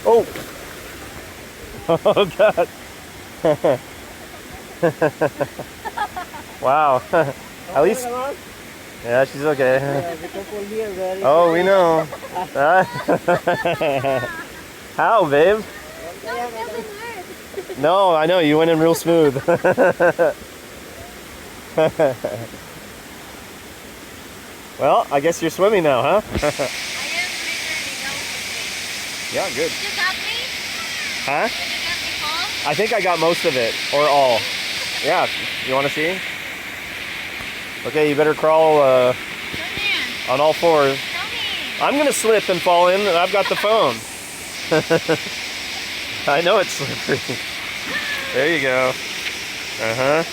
Oh! Oh, God. Wow. At least... Yeah, she's okay. Oh, we know. How, babe? No, I know. You went in real smooth. Well, I guess you're swimming now, huh? I am literally now swimming. Yeah, good. Did you got me? Huh? Did you get me full? I think I got most of it, or all. Yeah, you want to see? Okay, you better crawl Come here. on all fours. Show me. I'm gonna slip and fall in, and I've got the phone. I know it's slippery. There you go. Uh-huh.